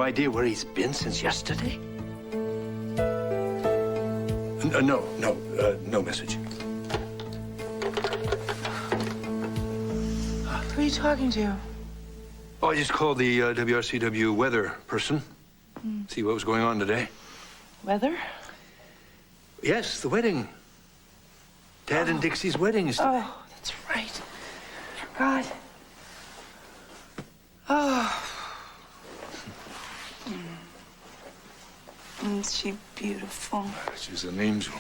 idea where he's been since yesterday? No message. Who are you talking to? Oh, I just called the WRCW weather person. See what was going on today. Weather? Yes, the wedding. Tad and Dixie's wedding is today. Oh, that's right. Forgot. Oh. Isn't she beautiful? She's an angel.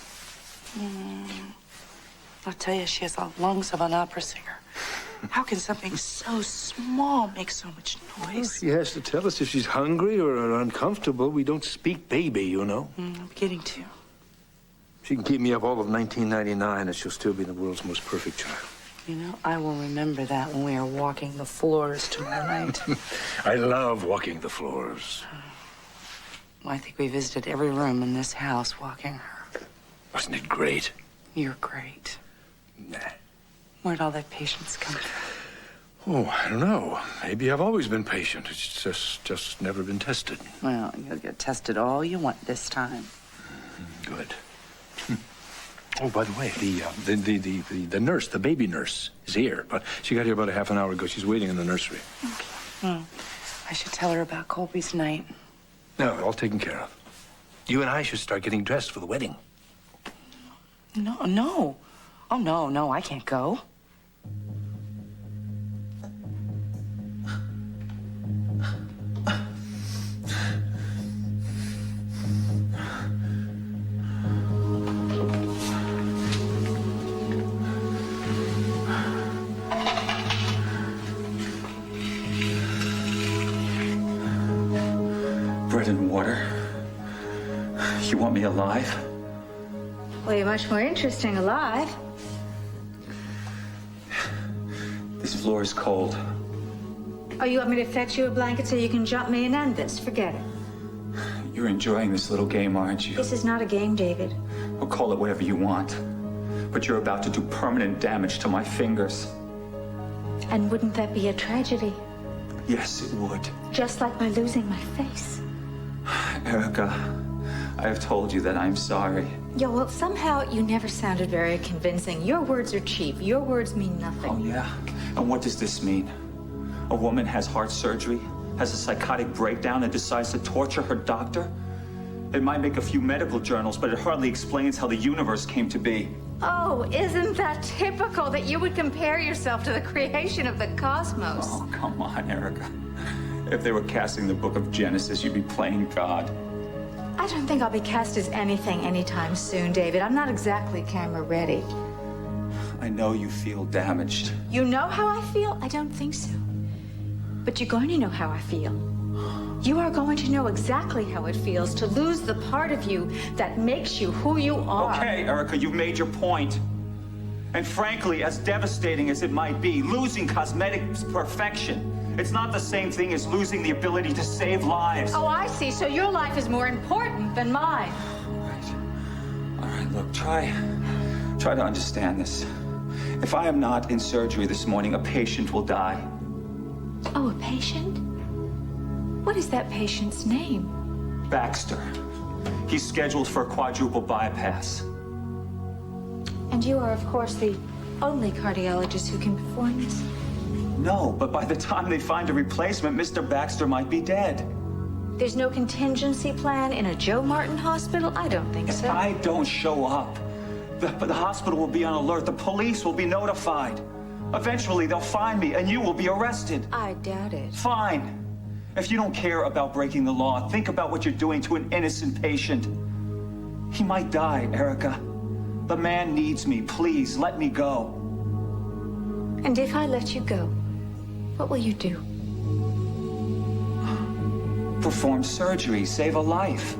I'll tell you, she has the lungs of an opera singer. How can something so small make so much noise? She has to tell us if she's hungry or uncomfortable. We don't speak baby, you know. I'm beginning to. She can keep me up all of 1999 and she'll still be the world's most perfect child. You know, I will remember that when we are walking the floors tomorrow night. I love walking the floors. Well, I think we visited every room in this house walking her. Wasn't it great? You're great. Nah. Where'd all that patience come from? Oh, I don't know. Maybe I've always been patient. It's just never been tested. Well, you'll get tested all you want this time. Good. Oh, by the way, the nurse, the baby nurse, is here. But she got here about a half an hour ago. She's waiting in the nursery. Okay. Well, I should tell her about Colby's night. No, all taken care of. You and I should start getting dressed for the wedding. No. Oh, no, I can't go. Bread and water. You want me alive? Well, you're much more interesting alive. This floor is cold. Oh, you want me to fetch you a blanket so you can jump me and end this? Forget it. You're enjoying this little game, aren't you? This is not a game, David. Well, call it whatever you want. But you're about to do permanent damage to my fingers. And wouldn't that be a tragedy? Yes, it would. Just like my losing my face. Erica, I have told you that I'm sorry. Yeah, well, somehow you never sounded very convincing. Your words are cheap. Your words mean nothing. Oh, yeah? And what does this mean? A woman has heart surgery, has a psychotic breakdown, and decides to torture her doctor? It might make a few medical journals, but it hardly explains how the universe came to be. Oh, isn't that typical that you would compare yourself to the creation of the cosmos? Oh, come on, Erica. If they were casting the book of Genesis, you'd be playing God. I don't think I'll be cast as anything anytime soon, David. I'm not exactly camera ready. I know you feel damaged. You know how I feel? I don't think so. But you're going to know how I feel. You are going to know exactly how it feels to lose the part of you that makes you who you are. Okay, Erica, you've made your point. And frankly, as devastating as it might be, losing cosmetic perfection, it's not the same thing as losing the ability to save lives. Oh, I see. So your life is more important than mine. All right, look, try to understand this. If I am not in surgery this morning, a patient will die. Oh, a patient? What is that patient's name? Baxter. He's scheduled for a quadruple bypass. And you are, of course, the only cardiologist who can perform this? No, but by the time they find a replacement, Mr. Baxter might be dead. There's no contingency plan in a Joe Martin hospital? I don't think so. If I don't show up, the hospital will be on alert. The police will be notified. Eventually, they'll find me, and you will be arrested. I doubt it. Fine. If you don't care about breaking the law, think about what you're doing to an innocent patient. He might die, Erica. The man needs me. Please, let me go. And if I let you go, what will you do? Perform surgery, save a life.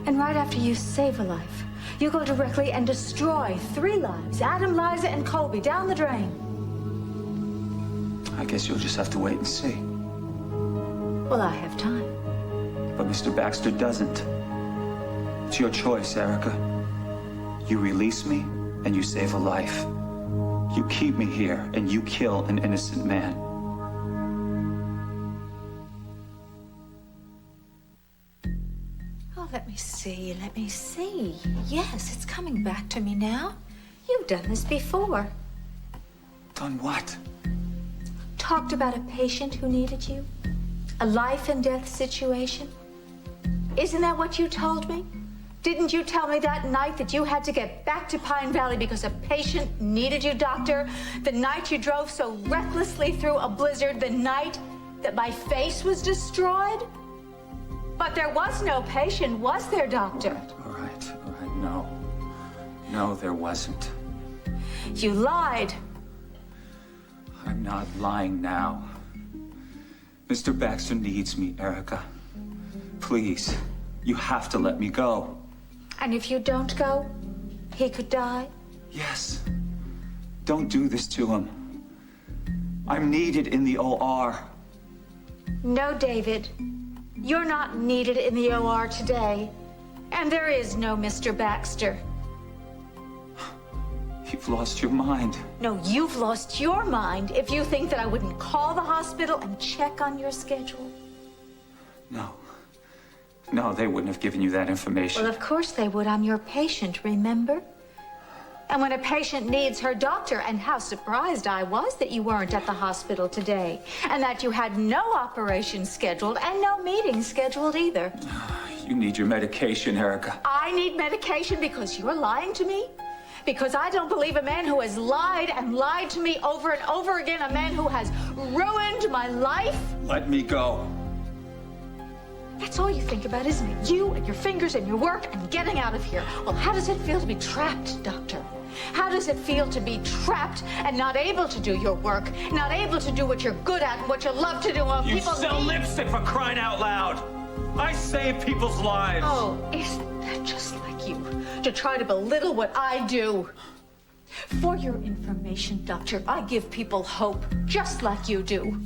And right after you save a life, you go directly and destroy 3 lives. Adam, Liza, and Colby down the drain. I guess you'll just have to wait and see. Well, I have time. But Mr. Baxter doesn't. It's your choice, Erica. You release me, and you save a life. You keep me here, and you kill an innocent man. Let me see, let me see. Yes, it's coming back to me now. You've done this before. Done what? Talked about a patient who needed you. A life and death situation. Isn't that what you told me? Didn't you tell me that night that you had to get back to Pine Valley because a patient needed you, doctor? The night you drove so recklessly through a blizzard, the night that my face was destroyed? But there was no patient, was there, doctor? All right. No. No, there wasn't. You lied. I'm not lying now. Mr. Baxter needs me, Erica. Please, you have to let me go. And if you don't go, he could die? Yes. Don't do this to him. I'm needed in the OR. No, David. You're not needed in the OR today. And there is no Mr. Baxter. You've lost your mind. No, you've lost your mind if you think that I wouldn't call the hospital and check on your schedule. No. No, they wouldn't have given you that information. Well, of course they would. I'm your patient, remember? And when a patient needs her doctor, and how surprised I was that you weren't at the hospital today, and that you had no operation scheduled and no meeting scheduled either. You need your medication, Erica. I need medication because you're lying to me? Because I don't believe a man who has lied and lied to me over and over again, a man who has ruined my life? Let me go. That's all you think about, isn't it? You and your fingers and your work and getting out of here. Well, how does it feel to be trapped, doctor? How does it feel to be trapped and not able to do your work, not able to do what you're good at and what you love to do when You people sell need... lipstick for crying out loud. I save people's lives. Oh, isn't that just like you, to try to belittle what I do? For your information, doctor, I give people hope, just like you do.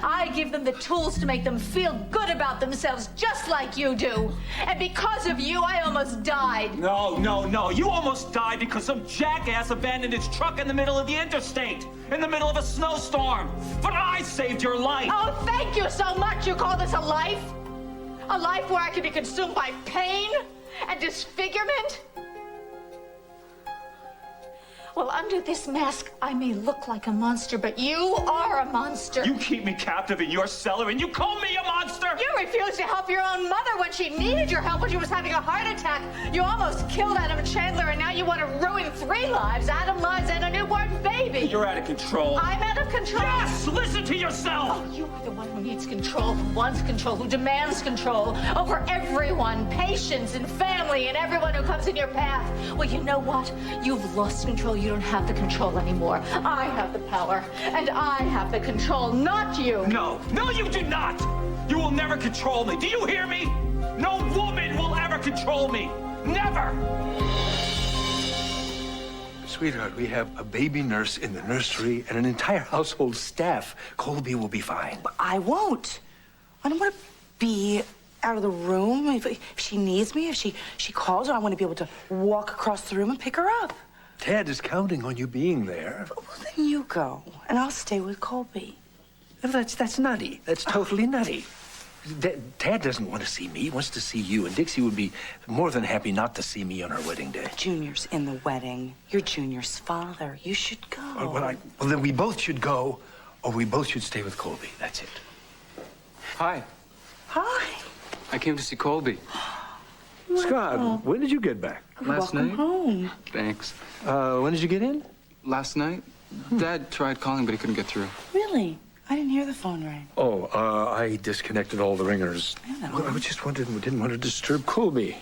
I give them the tools to make them feel good about themselves, just like you do. And because of you, I almost died. No. You almost died because some jackass abandoned his truck in the middle of the interstate, in the middle of a snowstorm. But I saved your life. Oh, thank you so much. You call this a life? A life where I can be consumed by pain and disfigurement? Well, under this mask, I may look like a monster, but you are a monster. You keep me captive in your cellar and you call me a monster! You refused to help your own mother when she needed your help when she was having a heart attack. You almost killed Adam Chandler, and now you want to ruin 3 lives, Adam, Liza, and a newborn baby. You're out of control. I'm out of control. Yes! Listen to yourself! Oh, you are the one who needs control, who wants control, who demands control over everyone, patients and family and everyone who comes in your path. Well, you know what? You've lost control. You don't have the control anymore. I have the power, and I have the control, not you. No, you do not! You will never control me. Do you hear me? No woman will ever control me. Never! Sweetheart, we have a baby nurse in the nursery and an entire household staff. Colby will be fine. I won't. I don't want to be out of the room. If she needs me, if she calls, I want to be able to walk across the room and pick her up. Tad is counting on you being there. Well, then you go, and I'll stay with Colby. That's nutty. That's totally nutty. Tad doesn't want to see me. He wants to see you. And Dixie would be more than happy not to see me on her wedding day. Junior's in the wedding. You're Junior's father. You should go. Well, then we both should go, or we both should stay with Colby. That's it. Hi. Hi. I came to see Colby. Scott, when did you get back? Last Welcome night. home. Thanks. When did you get in? Last night, Dad tried calling, but he couldn't get through. Really? I didn't hear the phone ring. Oh, I disconnected all the ringers. I know. Well, I just didn't want to disturb Colby.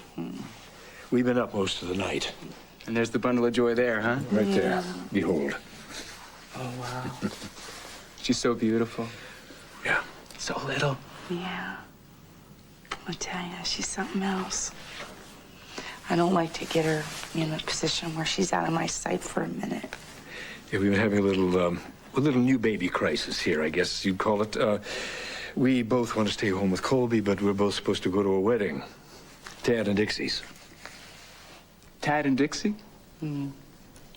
We've been up most of the night. And there's the bundle of joy there, huh? Right there. Behold. Oh, wow. She's so beautiful. Yeah. So little. Yeah. I tell you, she's something else. I don't like to get her in a position where she's out of my sight for a minute. Yeah, we've been having a little new baby crisis here, I guess you'd call it. We both want to stay home with Colby, but we're both supposed to go to a wedding. Tad and Dixies. Tad and Dixie?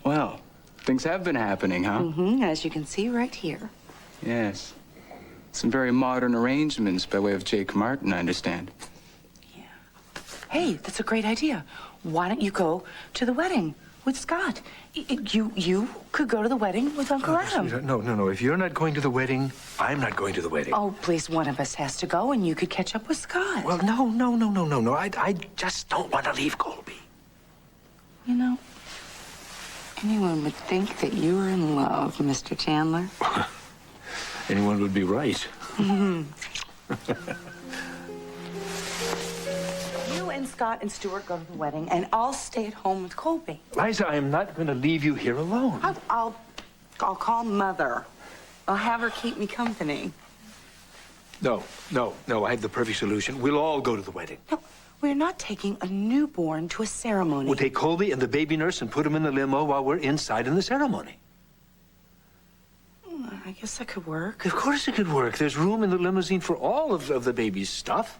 Well, things have been happening, huh? As you can see right here. Yes. Some very modern arrangements by way of Jake Martin, I understand. Yeah. Hey, that's a great idea. Why don't you go to the wedding with Scott? You could go to the wedding with Uncle Adam. Sweetheart, no. If you're not going to the wedding, I'm not going to the wedding. Oh, please, one of us has to go, and you could catch up with Scott. Well, no. I just don't want to leave Colby. You know, anyone would think that you were in love, Mr. Chandler. Anyone would be right. You and Scott and Stuart go to the wedding, and I'll stay at home with Colby. Liza, I am not going to leave you here alone. I'll call Mother. I'll have her keep me company. No. I have the perfect solution. We'll all go to the wedding. No, we're not taking a newborn to a ceremony. We'll take Colby and the baby nurse and put him in the limo while we're inside in the ceremony. I guess that could work. Of course it could work. There's room in the limousine for all of the baby's stuff.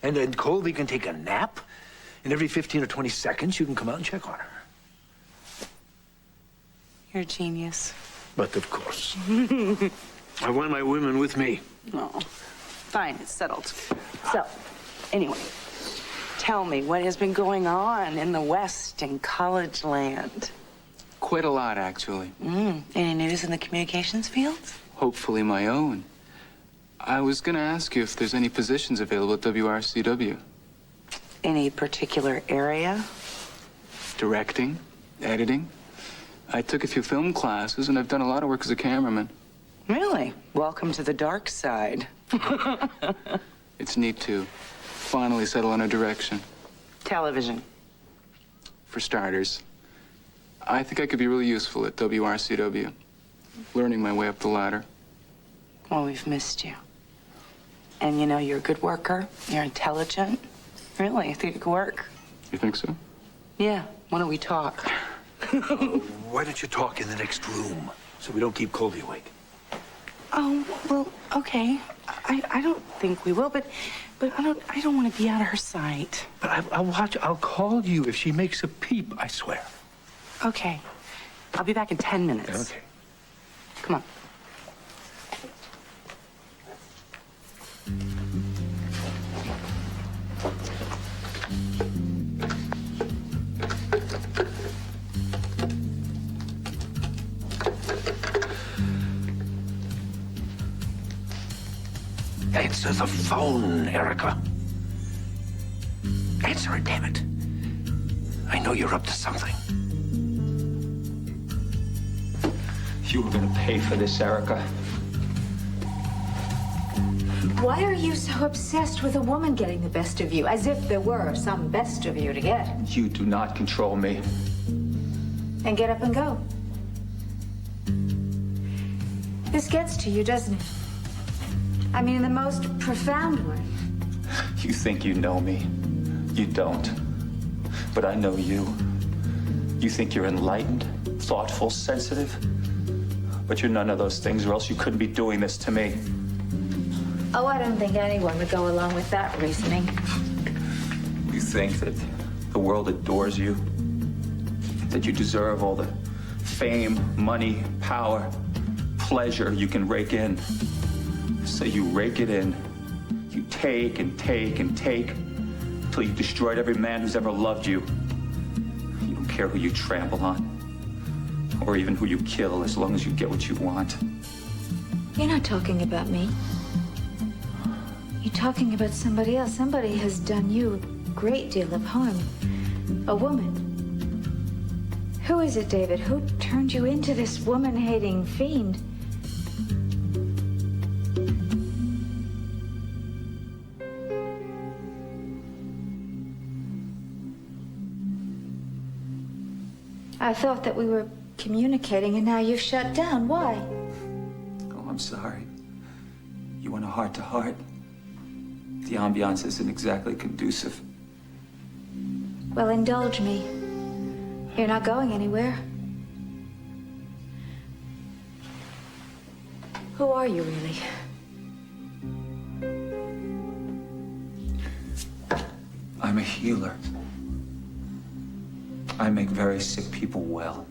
And then Colby can take a nap. And every 15 or 20 seconds, you can come out and check on her. You're a genius. But of course. I want my women with me. Oh, fine, it's settled. So, anyway, tell me what has been going on in the West in college land. Quite a lot, actually. Any news in the communications field? Hopefully my own. I was going to ask you if there's any positions available at WRCW. Any particular area? Directing, editing. I took a few film classes, and I've done a lot of work as a cameraman. Really? Welcome to the dark side. It's neat to finally settle on a direction. Television. For starters, I think I could be really useful at WRCW, learning my way up the ladder. Well, we've missed you. And you know, you're a good worker. You're intelligent. Really, I think it could work. You think so? Yeah, why don't we talk? Why don't you talk in the next room so we don't keep Colby awake? Oh, well, okay. I don't think we will, but I don't want to be out of her sight. But I'll watch. I'll call you if she makes a peep, I swear. Okay. I'll be back in 10 minutes. Okay. Come on. Answer the phone, Erica. Answer it, damn it. I know you're up to something. You were gonna pay for this, Erica. Why are you so obsessed with a woman getting the best of you, as if there were some best of you to get? You do not control me. And get up and go. This gets to you, doesn't it? I mean, in the most profound way. You think you know me. You don't. But I know you. You think you're enlightened, thoughtful, sensitive. But you're none of those things, or else you couldn't be doing this to me. Oh, I don't think anyone would go along with that reasoning. You think that the world adores you? That you deserve all the fame, money, power, pleasure you can rake in. So you rake it in. You take and take and take until you destroyed every man who's ever loved you. You don't care who you trample on or even who you kill, as long as you get what you want. You're not talking about me. You're talking about somebody else. Somebody has done you a great deal of harm. A woman. Who is it, David? Who turned you into this woman-hating fiend? I thought that we were communicating, and now you've shut down. Why? Oh, I'm sorry. You want a heart-to-heart? The ambiance isn't exactly conducive. Well, indulge me. You're not going anywhere. Who are you, really? I'm a healer. I make very sick people well.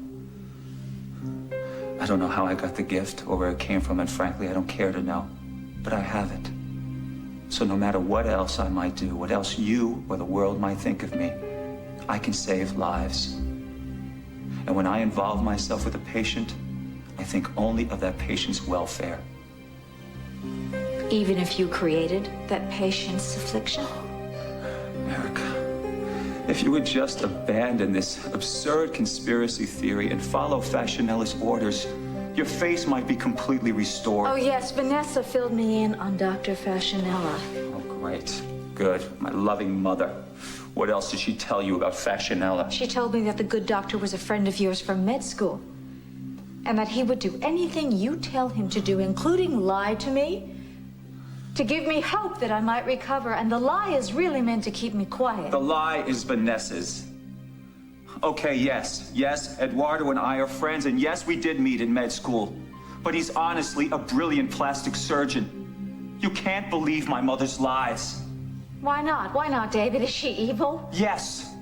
I don't know how I got the gift or where it came from, and frankly, I don't care to know. But I have it. So no matter what else I might do, what else you or the world might think of me, I can save lives. And when I involve myself with a patient, I think only of that patient's welfare. Even if you created that patient's affliction? Erica, if you would just abandon this absurd conspiracy theory and follow Fascinella's orders, your face might be completely restored. Oh, yes, Vanessa filled me in on Dr. Fascinella. Oh, great. Good. My loving mother. What else did she tell you about Fascinella? She told me that the good doctor was a friend of yours from med school, and that he would do anything you tell him to do, including lie to me, to give me hope that I might recover. And the lie is really meant to keep me quiet. The lie is Vanessa's. Okay, yes, Eduardo and I are friends, and yes, we did meet in med school. But he's honestly a brilliant plastic surgeon. You can't believe my mother's lies. Why not? Why not, David? Is she evil? Yes,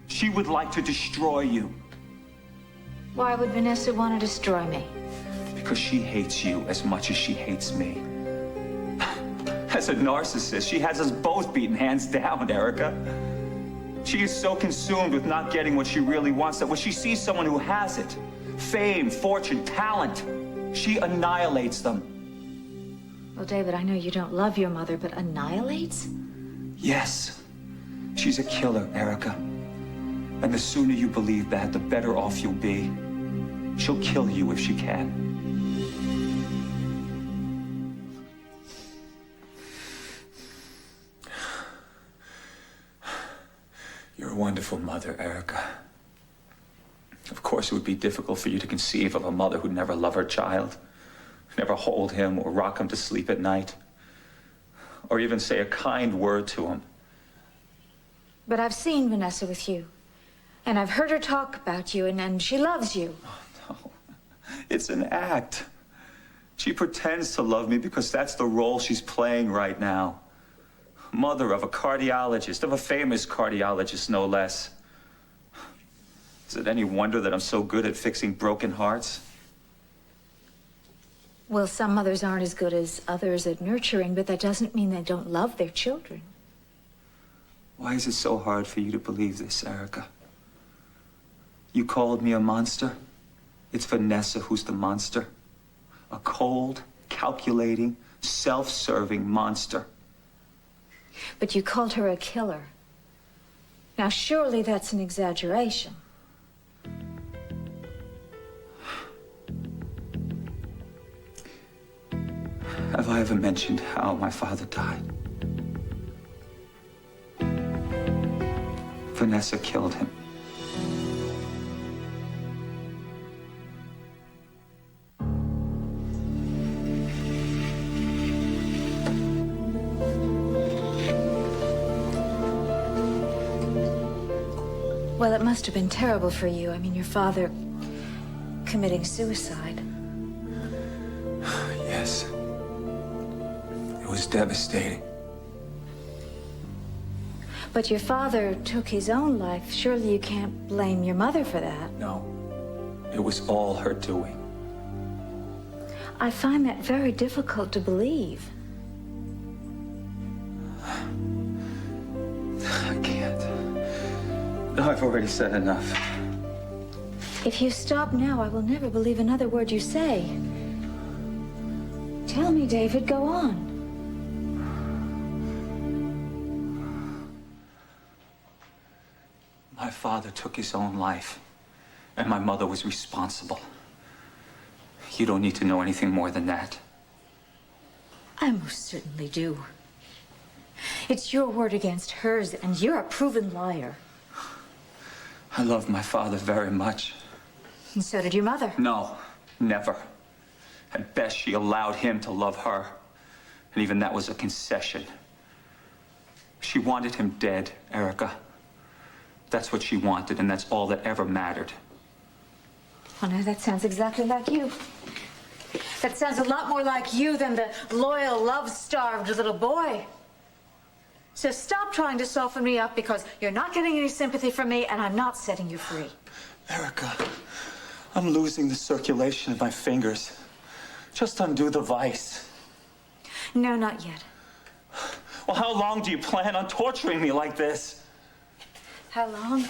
she would like to destroy you. Why would Vanessa want to destroy me? Because she hates you as much as she hates me. As a narcissist, she has us both beaten hands down, Erica. She is so consumed with not getting what she really wants that when she sees someone who has it, fame, fortune, talent, she annihilates them. Well, David, I know you don't love your mother, but annihilates? Yes, she's a killer, Erica. And the sooner you believe that, the better off you'll be. She'll kill you if she can. You're a wonderful mother, Erica. Of course, it would be difficult for you to conceive of a mother who'd never love her child, never hold him or rock him to sleep at night, or even say a kind word to him. But I've seen Vanessa with you, and I've heard her talk about you, and she loves you. Oh, no. It's an act. She pretends to love me because that's the role she's playing right now. Mother of a cardiologist, of a famous cardiologist, no less. Is it any wonder that I'm so good at fixing broken hearts? Well, some mothers aren't as good as others at nurturing, but that doesn't mean they don't love their children. Why is it so hard for you to believe this, Erica? You called me a monster? It's Vanessa who's the monster. A cold, calculating, self-serving monster. But you called her a killer. Now, surely that's an exaggeration. Have I ever mentioned how my father died? Vanessa killed him. Well, it must have been terrible for you. I mean, your father committing suicide. Yes. It was devastating. But your father took his own life. Surely you can't blame your mother for that. No. It was all her doing. I find that very difficult to believe. I can't. I've already said enough. If you stop now, I will never believe another word you say. Tell me, David, go on. My father took his own life, and my mother was responsible. You don't need to know anything more than that. I most certainly do. It's your word against hers, and you're a proven liar. I love my father very much. And so did your mother. No, never. At best, she allowed him to love her. And even that was a concession. She wanted him dead, Erica. That's what she wanted, and that's all that ever mattered. Oh, no, that sounds exactly like you. That sounds a lot more like you than the loyal, love-starved little boy. So stop trying to soften me up, because you're not getting any sympathy from me, and I'm not setting you free. Erica, I'm losing the circulation of my fingers. Just undo the vice. No, not yet. Well, how long do you plan on torturing me like this? How long?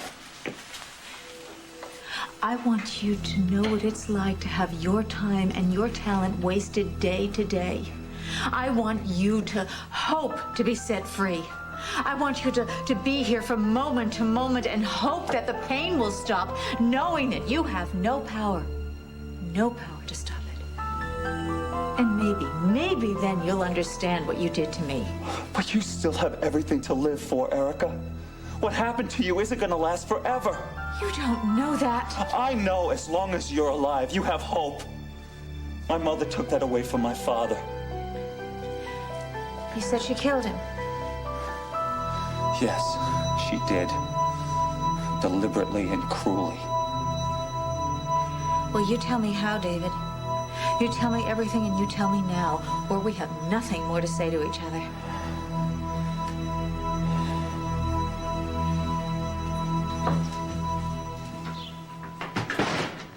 I want you to know what it's like to have your time and your talent wasted day to day. I want you to hope to be set free. I want you to be here from moment to moment and hope that the pain will stop, knowing that you have no power to stop it. And maybe then you'll understand what you did to me. But you still have everything to live for, Erica. What happened to you isn't gonna last forever. You don't know that. I know as long as you're alive, you have hope. My mother took that away from my father. You said she killed him. Yes, she did. Deliberately and cruelly. Well, you tell me how, David. You tell me everything and you tell me now, or we have nothing more to say to each other.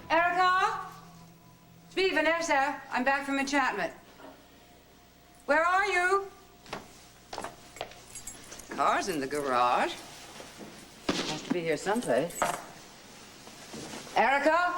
Erica? It's me, Vanessa. I'm back from enchantment. Where are you? Car's in the garage. Has to be here someplace. Erica?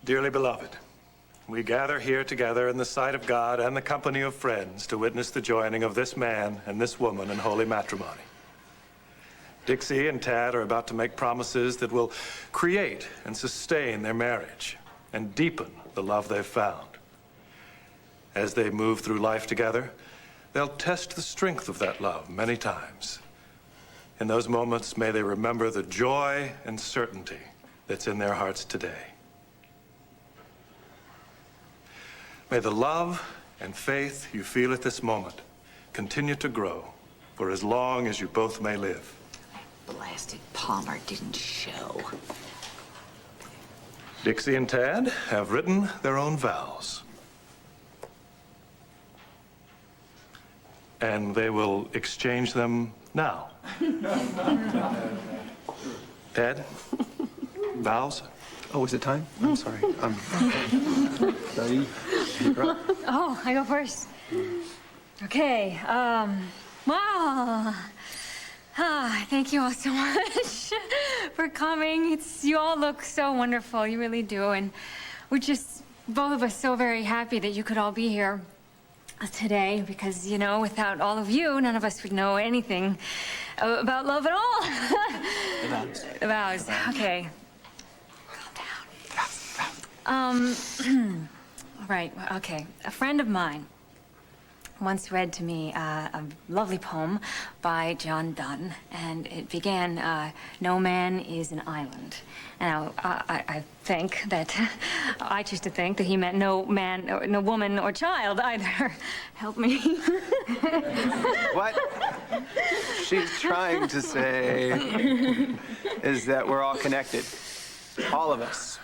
Dearly beloved, we gather here together in the sight of God and the company of friends to witness the joining of this man and this woman in holy matrimony. Dixie and Tad are about to make promises that will create and sustain their marriage and deepen the love they've found. As they move through life together, they'll test the strength of that love many times. In those moments, may they remember the joy and certainty that's in their hearts today. May the love and faith you feel at this moment continue to grow for as long as you both may live. Blasted Palmer didn't show. Dixie and Tad have written their own vows. And they will exchange them now. Tad, vows? Oh, is it time? I'm sorry. Sorry. Oh, I go first. Okay. Wow. Thank you all so much for coming. You all look so wonderful. You really do. And we're just, both of us, so very happy that you could all be here today because, you know, without all of you, none of us would know anything about love at all. The vows. The vows. Okay. Calm down. All right, okay. A friend of mine once read to me a lovely poem by John Donne, and it began, "No man is an island." Now, I think that, I choose to think that he meant no man, or no woman or child either. Help me. What she's trying to say is that we're all connected. All of us.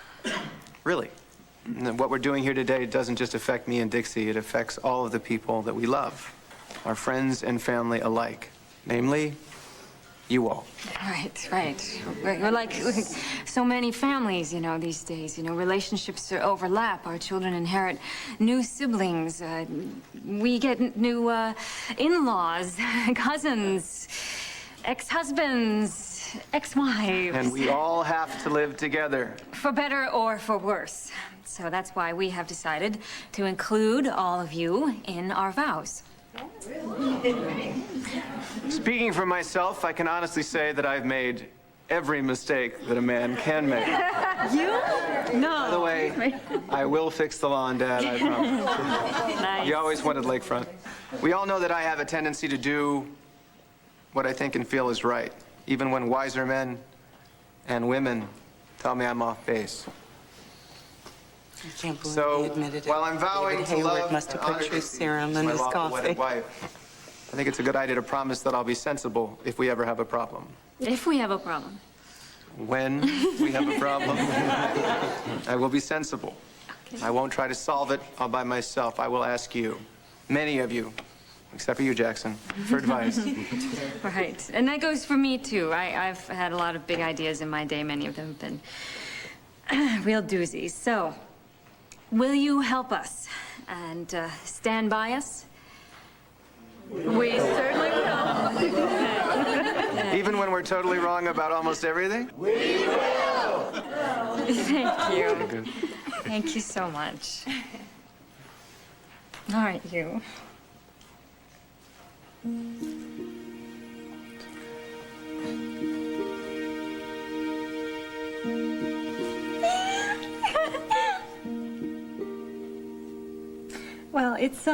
Really. And what we're doing here today doesn't just affect me and Dixie, it affects all of the people that we love, our friends and family alike. Namely, you all. Right, right. We're like so many families, you know, these days. You know, relationships overlap. Our children inherit new siblings. We get new in-laws, cousins, ex-husbands, ex-wives. And we all have to live together. For better or for worse. So that's why we have decided to include all of you in our vows. Speaking for myself, I can honestly say that I've made every mistake that a man can make. You? No. By the way, I will fix the lawn, Dad, I promise. Nice. You always wanted lakefront. We all know that I have a tendency to do what I think and feel is right, even when wiser men and women tell me I'm off base. I can't believe So, he admitted it. while I'm vowing David to Hayward love must have and put honor truth Dixie serum as in my his lawful coffee. wedded wife, I think it's a good idea to promise that I'll be sensible if we ever have a problem. If we have a problem. When we have a problem, I will be sensible. I won't try to solve it all by myself. I will ask you, many of you, except for you, Jackson, for advice. Right. And that goes for me, too. I've had a lot of big ideas in my day. Many of them have been real doozies. So, will you help us and stand by us? We certainly will. Even when we're totally wrong about almost everything? Thank you. Good. Thank you so much. All right, you. Well, it's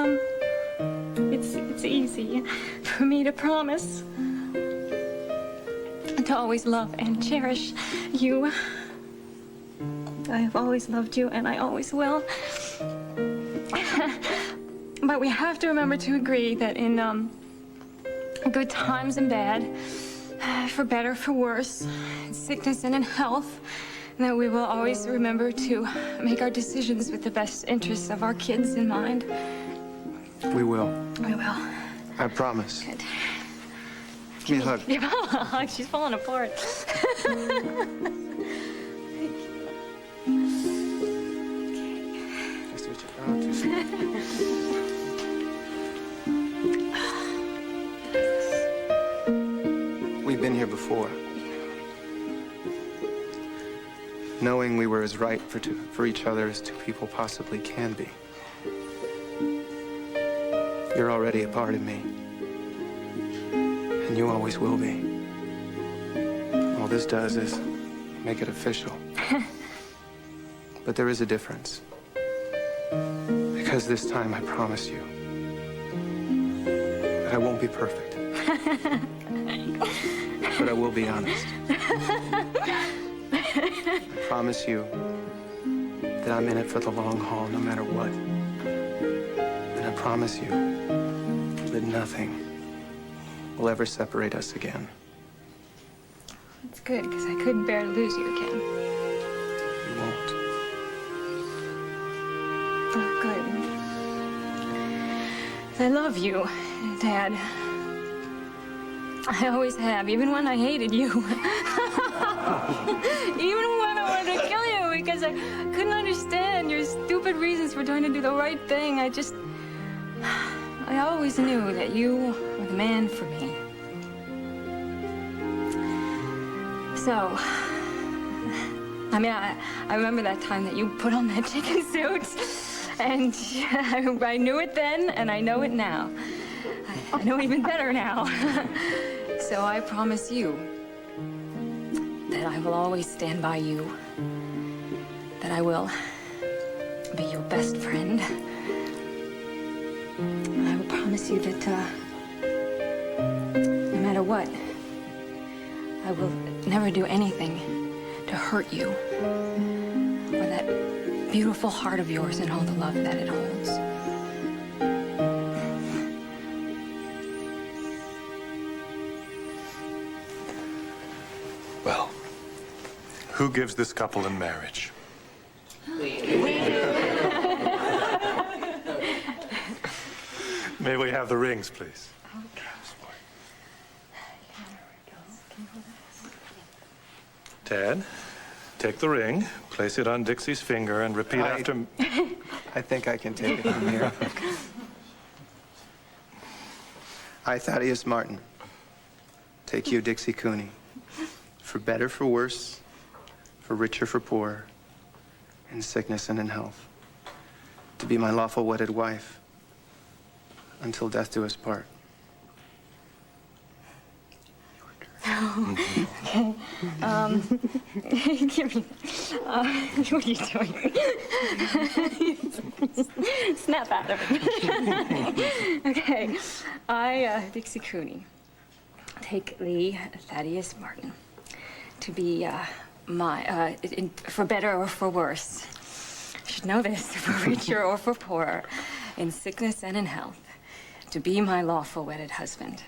easy for me to promise to always love and cherish you. I have always loved you, and I always will. But we have to remember to agree that in good times and bad, for better, for worse, in sickness and in health, that we will always remember to make our decisions with the best interests of our kids in mind. We will. We will. I promise. Good. Give me a hug. Give her a hug. She's falling apart. Nice to meet you. Oh, too soon. We've been here before. Knowing we were as right for each other as two people possibly can be. You're already a part of me. And you always will be. All this does is make it official. But there is a difference. Because this time I promise you that I won't be perfect. But I will be honest. I promise you that I'm in it for the long haul no matter what. And I promise you that nothing will ever separate us again. It's good, because I couldn't bear to lose you again. You won't. Oh, good. I love you, Dad. I always have, even when I hated you. Even when I wanted to kill you because I couldn't understand your stupid reasons for trying to do the right thing. I always knew that you were the man for me. So, I mean, I remember that time that you put on that chicken suit, and I knew it then, and I know it now. I know it even better now. So I promise you that I will always stand by you, that I will be your best friend. And I will promise you that no matter what, I will never do anything to hurt you or that beautiful heart of yours and all the love that it holds. Well, who gives this couple in marriage? May we have the rings, please? Okay. Tad, take the ring, place it on Dixie's finger, and repeat after me. I think I can take it from here. I, Thaddeus Martin, take you, Dixie Cooney, for better, for worse, for richer, for poorer, in sickness and in health, to be my lawful wedded wife until death do us part. Okay. Give me. What are you doing? Snap out of it. Okay. I, Dixie Cooney, take thee, Thaddeus Martin, to be for better or for worse. You should know this, for richer or for poorer, in sickness and in health, to be my lawful wedded husband,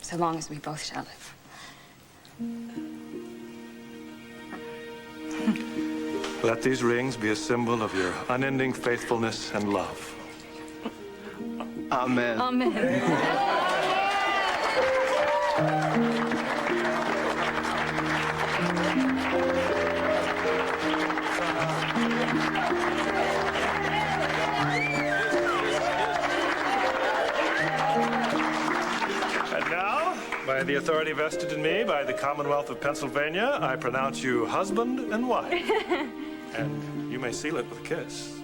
so long as we both shall live. Let these rings be a symbol of your unending faithfulness and love. Amen. Amen. And now, by the authority vested in me by the Commonwealth of Pennsylvania, I pronounce you husband and wife. And you may seal it with a kiss.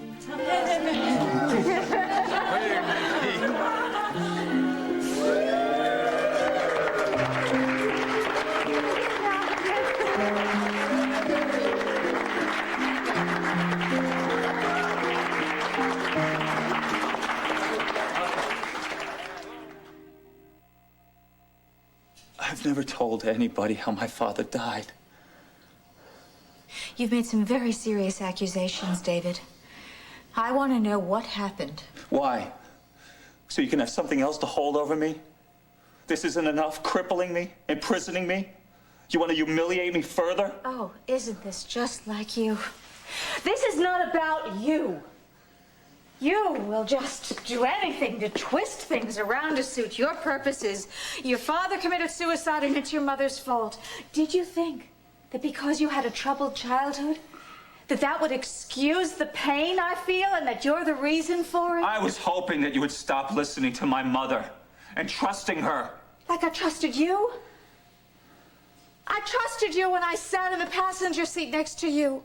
I've never told anybody how my father died. You've made some very serious accusations, David. I want to know what happened. Why? So you can have something else to hold over me? This isn't enough, crippling me, imprisoning me? You want to humiliate me further? Oh, isn't this just like you? This is not about you. You will just do anything to twist things around to suit your purposes. Your father committed suicide and it's your mother's fault. Did you think that because you had a troubled childhood, that would excuse the pain I feel and that you're the reason for it? I was hoping that you would stop listening to my mother and trusting her. Like I trusted you? I trusted you when I sat in the passenger seat next to you.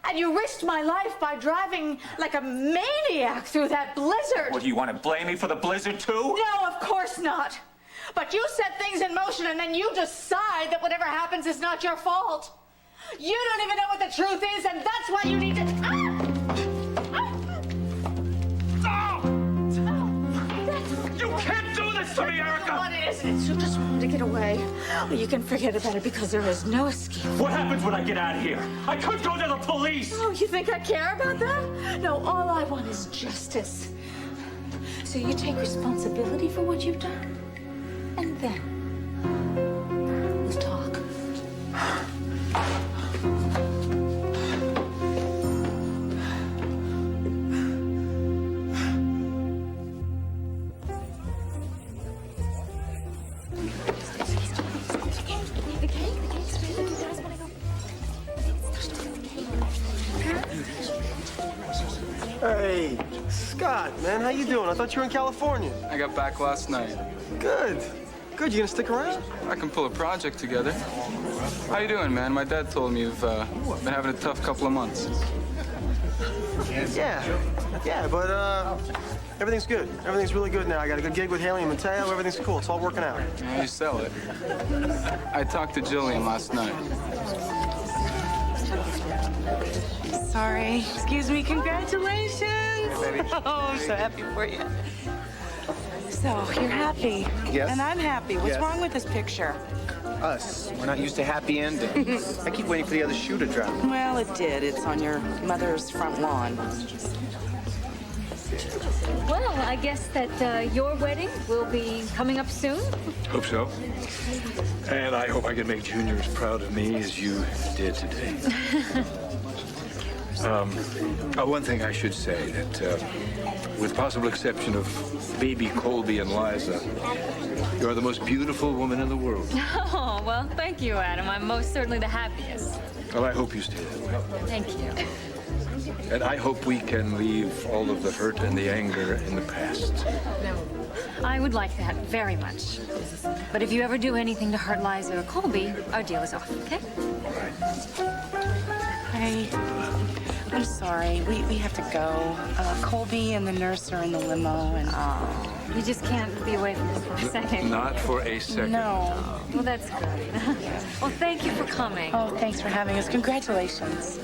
And you risked my life by driving like a maniac through that blizzard. What, do you want to blame me for the blizzard too? No, of course not. But you set things in motion and then you decide that whatever happens is not your fault. You don't even know what the truth is, and that's why you need to... You can't do this to me, Erica! What is it? You just wanted to get away. Well, you can forget about it because there is no escape. What happens when I get out of here? I could go to the police! Oh, you think I care about that? No, all I want is justice. So you take responsibility for what you've done, and then we'll talk. Hey, Scott, man, how you doing? I thought you were in California. I got back last night. Good. Good, you gonna stick around? I can pull a project together. How you doing, man? My dad told me you've been having a tough couple of months. Yeah, but everything's good. Everything's really good now. I got a good gig with Haley and Mateo. Everything's cool. It's all working out. Yeah, you sell it. I talked to Jillian last night. Sorry. Excuse me. Congratulations. Oh, I'm so happy for you. So, you're happy. Yes. And I'm happy. What's Yes. wrong with this picture? Us. We're not used to happy endings. I keep waiting for the other shoe to drop. Well, it did. It's on your mother's front lawn. Well, I guess that your wedding will be coming up soon. Hope so. And I hope I can make Junior as proud of me as you did today. One thing I should say that, with possible exception of baby Colby and Liza, you are the most beautiful woman in the world. Oh, well, thank you, Adam. I'm most certainly the happiest. Well, I hope you stay that way. Thank you. And I hope we can leave all of the hurt and the anger in the past. I would like that very much. But if you ever do anything to hurt Liza or Colby, our deal is off, okay? Hey, I'm sorry. We have to go. Colby and the nurse are in the limo, and... You just can't be away from them for a second. Not for a second. No. Well, that's good. Well, thank you for coming. Oh, thanks for having us. Congratulations.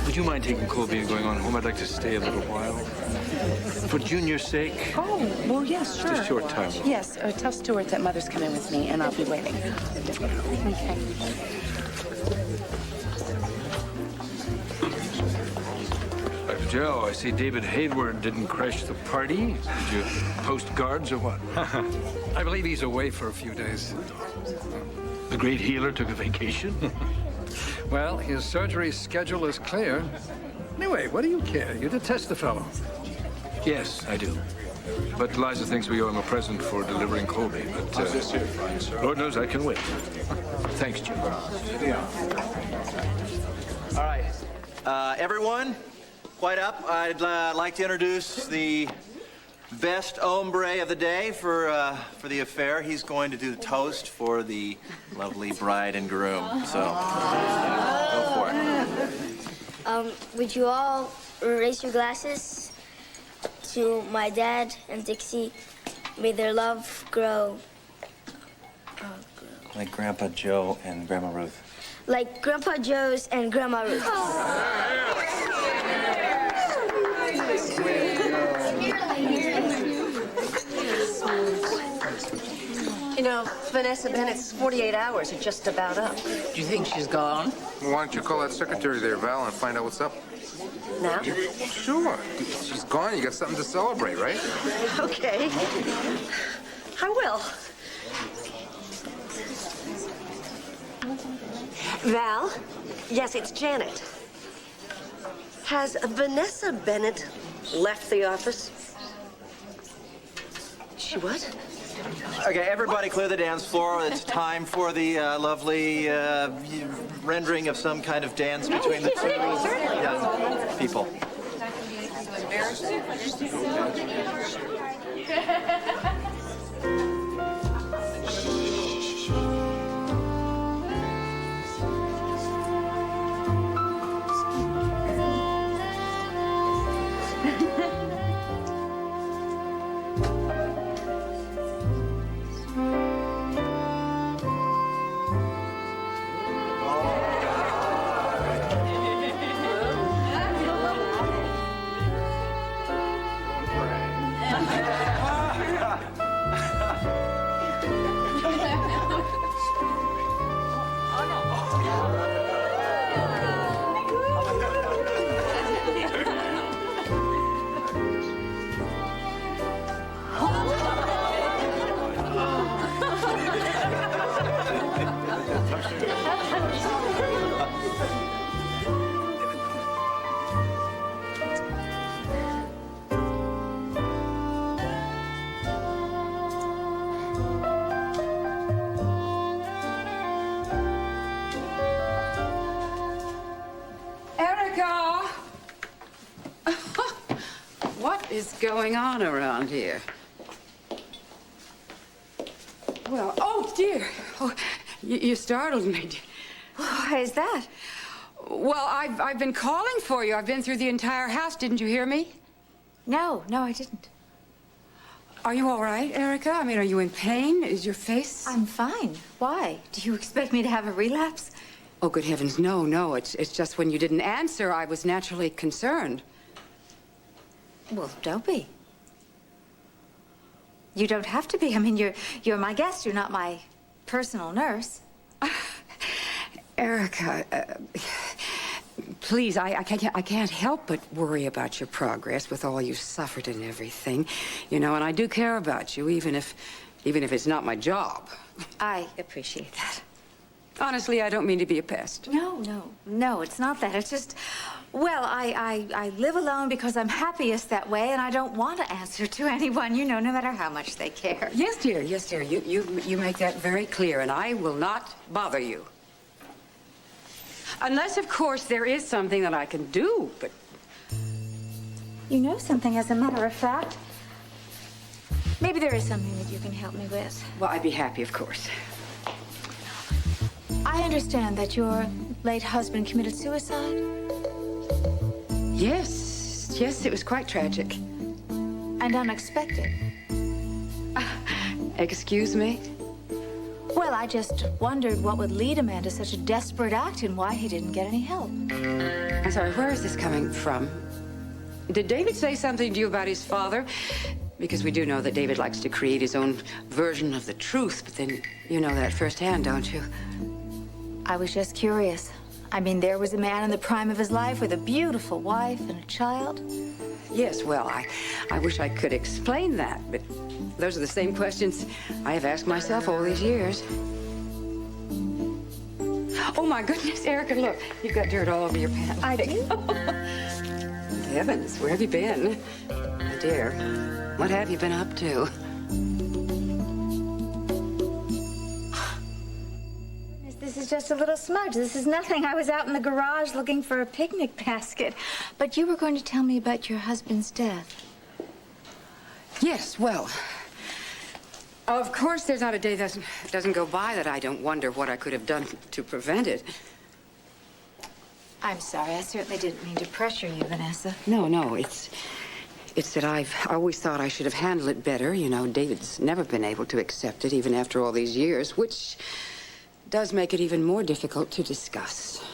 Would you mind taking Colby and going on home? I'd like to stay a little while. For Junior's sake. Oh, well, yes, sure. Just a short time. Yes, tell Stuart that Mother's coming with me, and I'll be waiting. Okay. Joe, I see David Hayward didn't crash the party. Did you post guards or what? I believe he's away for a few days. The great healer took a vacation? Well, his surgery schedule is clear. Anyway, what do you care? You detest the fellow. Yes, I do. But Liza thinks we owe him a present for delivering Colby. But Lord knows I can wait. Thanks, Jim. All right. Everyone, quiet up. I'd like to introduce the best hombre of the day for the affair. He's going to do the toast for the lovely bride and groom. So, go for it. Would you all raise your glasses to my dad and Dixie? May their love grow. Like Grandpa Joe and Grandma Ruth. Like Grandpa Joe's and Grandma Ruth's. You know, Vanessa Bennett's 48 hours are just about up. Do you think she's gone? Well, why don't you call that secretary there, Val, and find out what's up? Now? Sure. She's gone. You got something to celebrate, right? Okay. I will. Val? Yes, it's Janet. Has Vanessa Bennett left the office? She what? Okay, everybody clear the dance floor. It's time for the lovely rendering of some kind of dance between the two young people. What is going on around here? Well, oh, dear. Oh, you startled me. Why is that? Well, I've been calling for you. I've been through the entire house. Didn't you hear me? No, I didn't. Are you all right, Erica? I mean, are you in pain? Is your face... I'm fine. Why? Do you expect me to have a relapse? Oh, good heavens, no. It's just when you didn't answer, I was naturally concerned. Well, don't be. You don't have to be. I mean, you're my guest. You're not my personal nurse. Erica, please, I can't help but worry about your progress with all you've suffered and everything, you know, and I do care about you, even if it's not my job. I appreciate that. Honestly, I don't mean to be a pest. No, it's not that. It's just, Well, I live alone because I'm happiest that way, and I don't want to answer to anyone, you know, no matter how much they care. Yes, dear. Yes, dear. You make that very clear, and I will not bother you. Unless, of course, there is something that I can do, but... You know something, as a matter of fact. Maybe there is something that you can help me with. Well, I'd be happy, of course. I understand that your late husband committed suicide. Yes, yes, it was quite tragic. And unexpected. Excuse me? Well, I just wondered what would lead a man to such a desperate act and why he didn't get any help. I'm sorry, where is this coming from? Did David say something to you about his father? Because we do know that David likes to create his own version of the truth, but then you know that firsthand, don't you? I was just curious. I mean, there was a man in the prime of his life with a beautiful wife and a child. Yes, well, I wish I could explain that, but those are the same questions I have asked myself all these years. Oh, my goodness, Erica, look, you've got dirt all over your pants. I do? Heavens, where have you been? My dear, what have you been up to? This is just a little smudge. This is nothing. I was out in the garage looking for a picnic basket. But you were going to tell me about your husband's death. Yes, well, of course there's not a day that doesn't go by that I don't wonder what I could have done to prevent it. I'm sorry. I certainly didn't mean to pressure you, Vanessa. No, it's that I've always thought I should have handled it better. You know, David's never been able to accept it, even after all these years, which does make it even more difficult to discuss.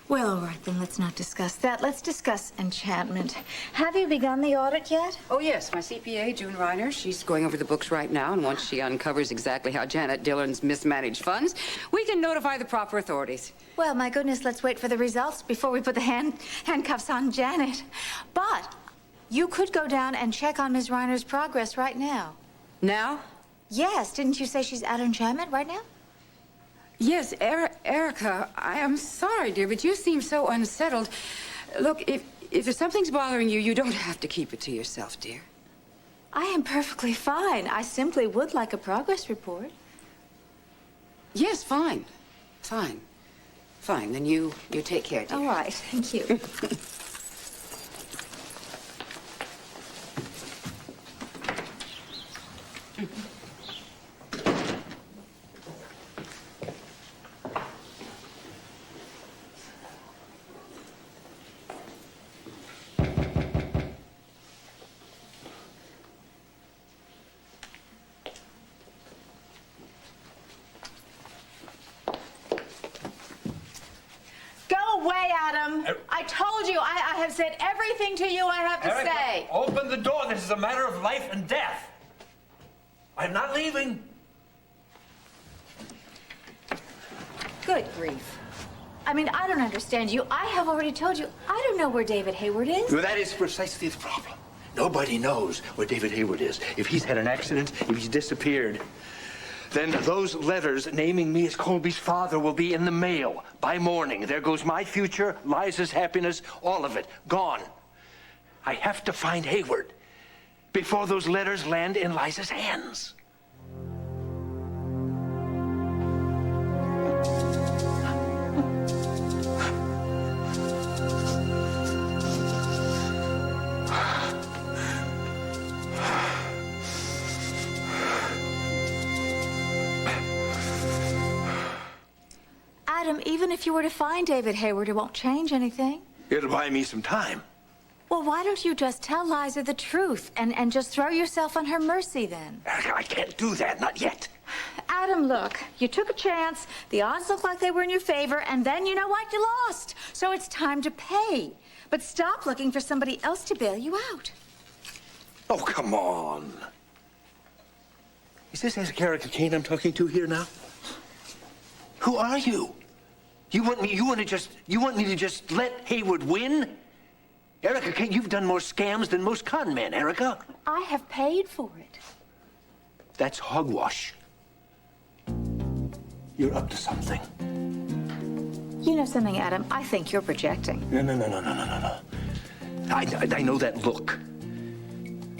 Well, all right, then let's not discuss that. Let's discuss enchantment. Have you begun the audit yet? Oh, yes. My CPA, June Reiner, she's going over the books right now, and once she uncovers exactly how Janet Dillon's mismanaged funds, we can notify the proper authorities. Well, my goodness, let's wait for the results before we put the handcuffs on Janet. But you could go down and check on Ms. Reiner's progress right now. Now? Yes. Didn't you say she's at enchantment right now? Yes, Erica, I am sorry, dear, but you seem so unsettled. Look, if something's bothering you, you don't have to keep it to yourself, dear. I am perfectly fine. I simply would like a progress report. Yes, fine. Fine. Fine, then you take care, dear. All right, thank you. Adam. I told you, I have said everything to you I have to say. Open the door. This is a matter of life and death. I'm not leaving. Good grief. I mean, I don't understand you. I have already told you, I don't know where David Hayward is. Well, that is precisely the problem. Nobody knows where David Hayward is. If he's had an accident, if he's disappeared, then those letters naming me as Colby's father will be in the mail by morning. There goes my future, Liza's happiness, all of it, gone. I have to find Hayward before those letters land in Liza's hands. Adam, even if you were to find David Hayward, it won't change anything. It'll buy me some time. Well, why don't you just tell Liza the truth and just throw yourself on her mercy then? I can't do that, not yet. Adam, look, you took a chance, the odds looked like they were in your favor, and then you know what? You lost. So it's time to pay. But stop looking for somebody else to bail you out. Oh, come on. Is this Erica Kane I'm talking to here now? Who are you? You want me to just let Hayward win? Erica Kane, you've done more scams than most con men, Erica. I have paid for it. That's hogwash. You're up to something. You know something, Adam? I think you're projecting. No. I know that look.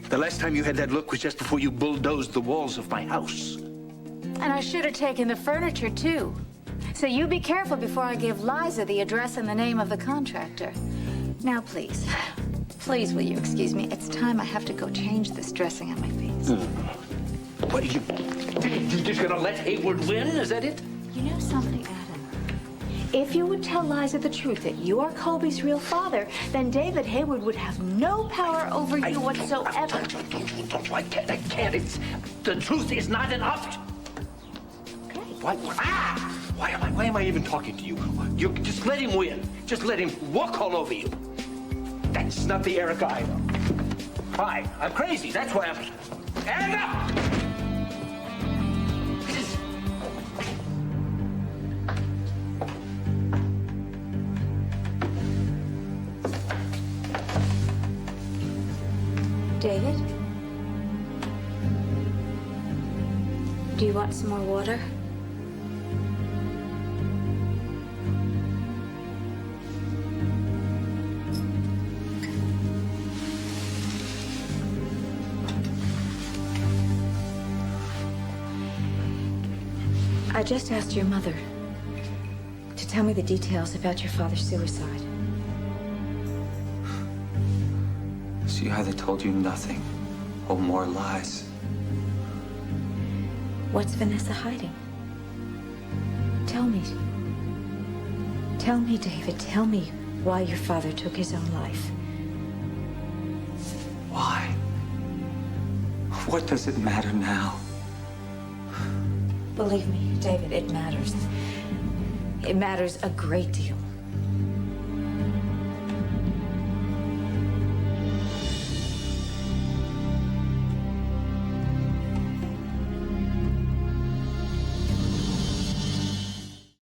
The last time you had that look was just before you bulldozed the walls of my house. And I should have taken the furniture, too. So you be careful before I give Liza the address and the name of the contractor. Now, please. Please, will you excuse me? It's time I have to go change this dressing on my face. No. What, you just gonna let Hayward win? Is that it? You know something, Adam? If you would tell Liza the truth that you are Colby's real father, then David Hayward would have no power over you whatsoever. I can't. The truth is not an option. Okay. Why am I even talking to you? You just let him win. Just let him walk all over you. That's not the Eric I know. Why? I'm crazy. That's why I'm... Anna! David? Do you want some more water? I just asked your mother to tell me the details about your father's suicide. She either told you nothing or more lies. What's Vanessa hiding? Tell me. Tell me, David. Tell me why your father took his own life. Why? What does it matter now? Believe me, David, it matters. It matters a great deal.